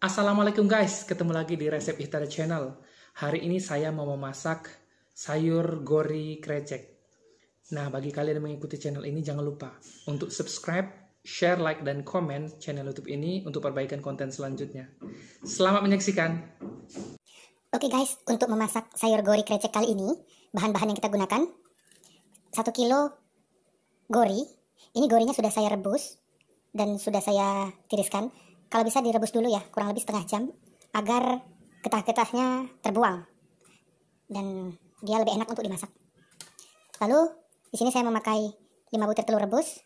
Assalamualaikum guys, ketemu lagi di Resep Ihtara Channel. Hari ini saya mau memasak sayur gori krecek. Nah, bagi kalian yang mengikuti channel ini jangan lupa untuk subscribe, share, like, dan komen channel YouTube ini untuk perbaikan konten selanjutnya. Selamat menyaksikan. Oke guys, untuk memasak sayur gori krecek kali ini, bahan-bahan yang kita gunakan 1 kilo gori. Ini gorinya sudah saya rebus dan sudah saya tiriskan. Kalau bisa direbus dulu ya, kurang lebih setengah jam agar getah-getahnya terbuang dan dia lebih enak untuk dimasak. Lalu di sini saya memakai 5 butir telur rebus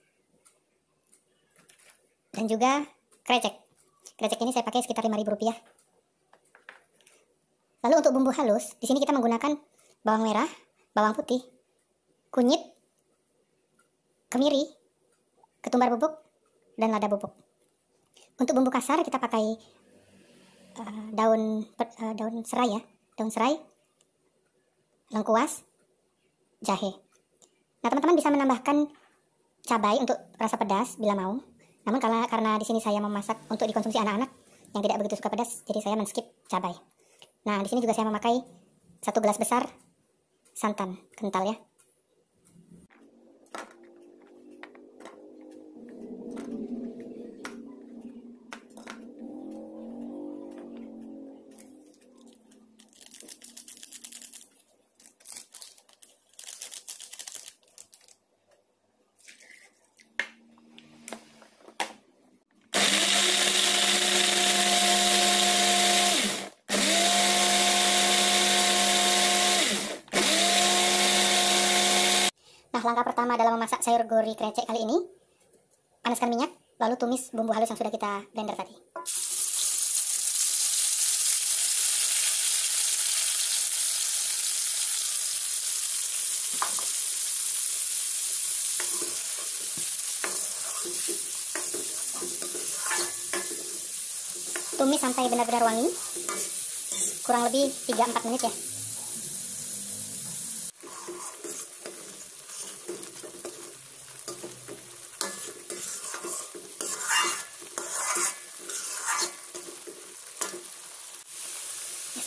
dan juga krecek. Krecek ini saya pakai sekitar Rp5.000. Lalu untuk bumbu halus, di sini kita menggunakan bawang merah, bawang putih, kunyit, kemiri, ketumbar bubuk, dan lada bubuk. Untuk bumbu kasar kita pakai daun serai ya, daun serai, lengkuas, jahe. Nah, teman-teman bisa menambahkan cabai untuk rasa pedas bila mau. Namun karena di sini saya memasak untuk dikonsumsi anak-anak yang tidak begitu suka pedas, jadi saya men-skip cabai. Nah, di sini juga saya memakai 1 gelas besar santan kental ya. Nah, langkah pertama dalam memasak sayur gori krecek kali ini, panaskan minyak, lalu tumis bumbu halus yang sudah kita blender tadi. Tumis sampai benar-benar wangi, kurang lebih 3-4 menit ya.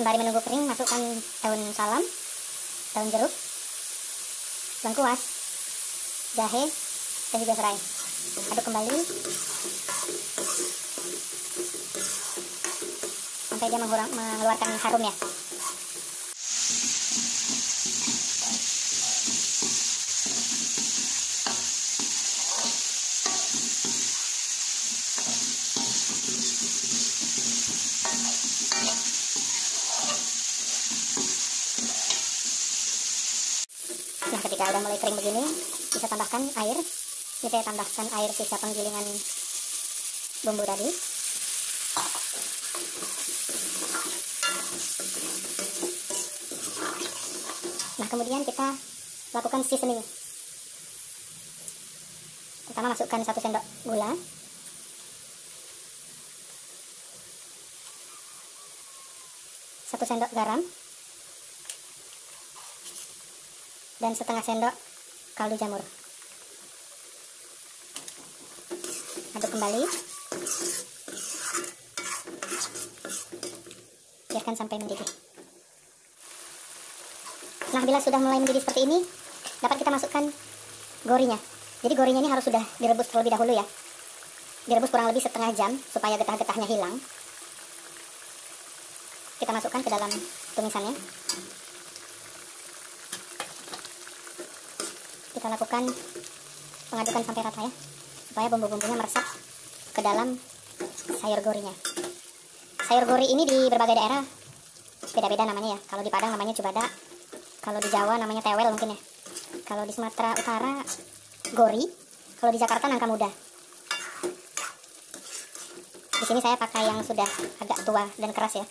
Sembari menunggu kering, masukkan daun salam, daun jeruk, lengkuas, jahe, dan juga serai. Aduk kembali sampai dia mengeluarkan harum ya. Nah, ketika udah mulai kering begini, bisa tambahkan air. Ini saya tambahkan air sisa penggilingan bumbu tadi. Nah, kemudian kita lakukan seasoning. Pertama masukkan 1 sendok gula, 1 sendok garam, dan setengah sendok kaldu jamur. Aduk kembali, biarkan sampai mendidih. Nah, bila sudah mulai mendidih seperti ini, dapat kita masukkan gorinya. Jadi gorinya ini harus sudah direbus terlebih dahulu ya. Direbus kurang lebih setengah jam supaya getah-getahnya hilang. Kita masukkan ke dalam tumisannya. Kita lakukan pengadukan sampai rata ya, supaya bumbu-bumbunya meresap ke dalam sayur gorinya. Sayur gori ini di berbagai daerah beda-beda namanya ya. Kalau di Padang namanya cubada, kalau di Jawa namanya tewel mungkin ya. Kalau di Sumatera Utara gori, kalau di Jakarta nangka muda. Di sini saya pakai yang sudah agak tua dan keras ya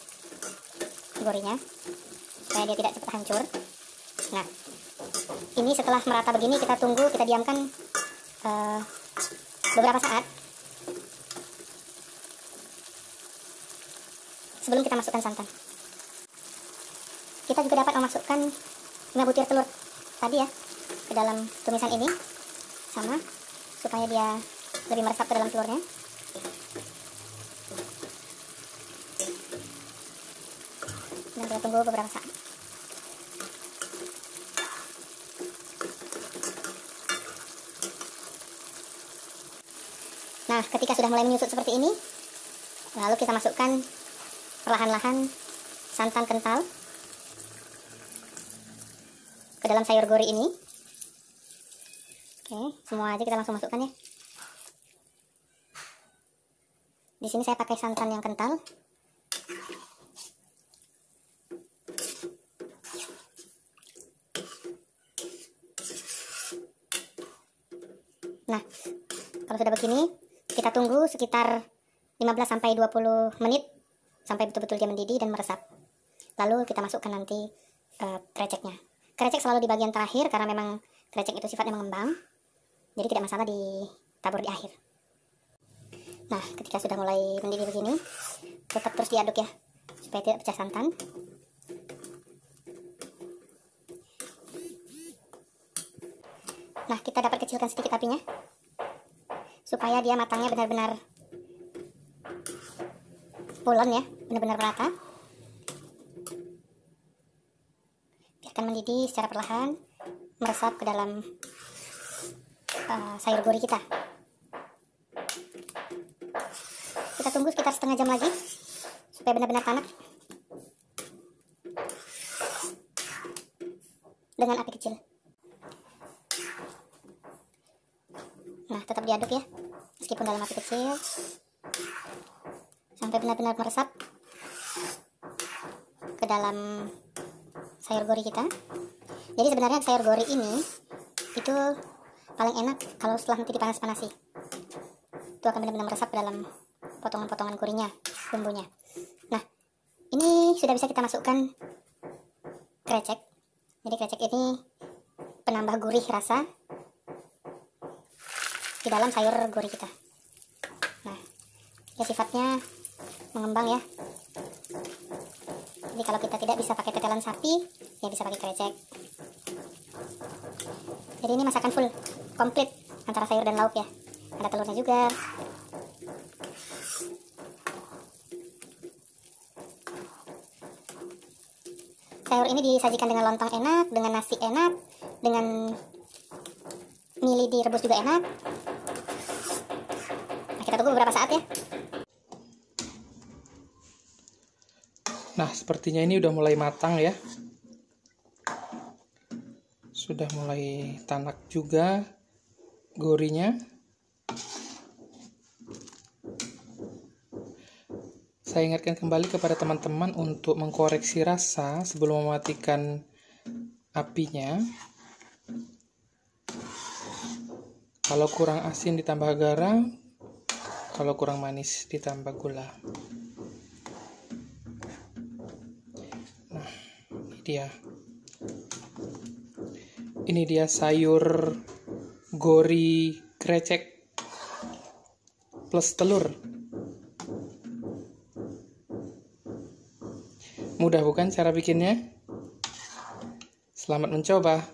gorinya, supaya dia tidak cepat hancur. Nah, ini setelah merata begini kita tunggu, kita diamkan beberapa saat sebelum kita masukkan santan. Kita juga dapat memasukkan 5 butir telur tadi ya ke dalam tumisan ini, sama supaya dia lebih meresap ke dalam telurnya. Nah, kita tunggu beberapa saat. Nah, ketika sudah mulai menyusut seperti ini, lalu kita masukkan perlahan-lahan santan kental ke dalam sayur gori ini. Oke, semua aja kita langsung masukkan ya. Di sini saya pakai santan yang kental. Nah, kalau sudah begini, kita tunggu sekitar 15-20 menit sampai betul-betul dia mendidih dan meresap. Lalu kita masukkan nanti kreceknya. Krecek selalu di bagian terakhir karena memang krecek itu sifatnya mengembang. Jadi tidak masalah ditabur di akhir. Nah, ketika sudah mulai mendidih begini, tetap terus diaduk ya, supaya tidak pecah santan. Nah, kita dapat kecilkan sedikit apinya, supaya dia matangnya benar-benar pulen ya, benar-benar merata. Biarkan mendidih secara perlahan, meresap ke dalam sayur gori kita. Kita tunggu sekitar setengah jam lagi, supaya benar-benar tanak. Dengan api kecil. Nah, tetap diaduk ya, meskipun dalam api kecil, sampai benar-benar meresap ke dalam sayur gori kita. Jadi sebenarnya sayur gori ini itu paling enak kalau setelah nanti dipanas-panasi. Itu akan benar-benar meresap ke dalam potongan-potongan gorinya, bumbunya. Nah, ini sudah bisa kita masukkan krecek. Jadi krecek ini penambah gurih rasa di dalam sayur gori kita. Nah, ya sifatnya mengembang ya. Jadi kalau kita tidak bisa pakai tetelan sapi, ya bisa pakai krecek. Jadi ini masakan full, komplit antara sayur dan lauk ya. Ada telurnya juga. Sayur ini disajikan dengan lontong enak, dengan nasi enak, dengan mie direbus juga enak. Nah, kita tunggu beberapa saat ya. Nah, sepertinya ini udah mulai matang ya. Sudah mulai tanak juga gorinya. Saya ingatkan kembali kepada teman-teman untuk mengkoreksi rasa sebelum mematikan apinya. Kalau kurang asin ditambah garam, kalau kurang manis ditambah gula. Nah, ini dia. Ini dia sayur gori krecek plus telur. Mudah bukan cara bikinnya? Selamat mencoba.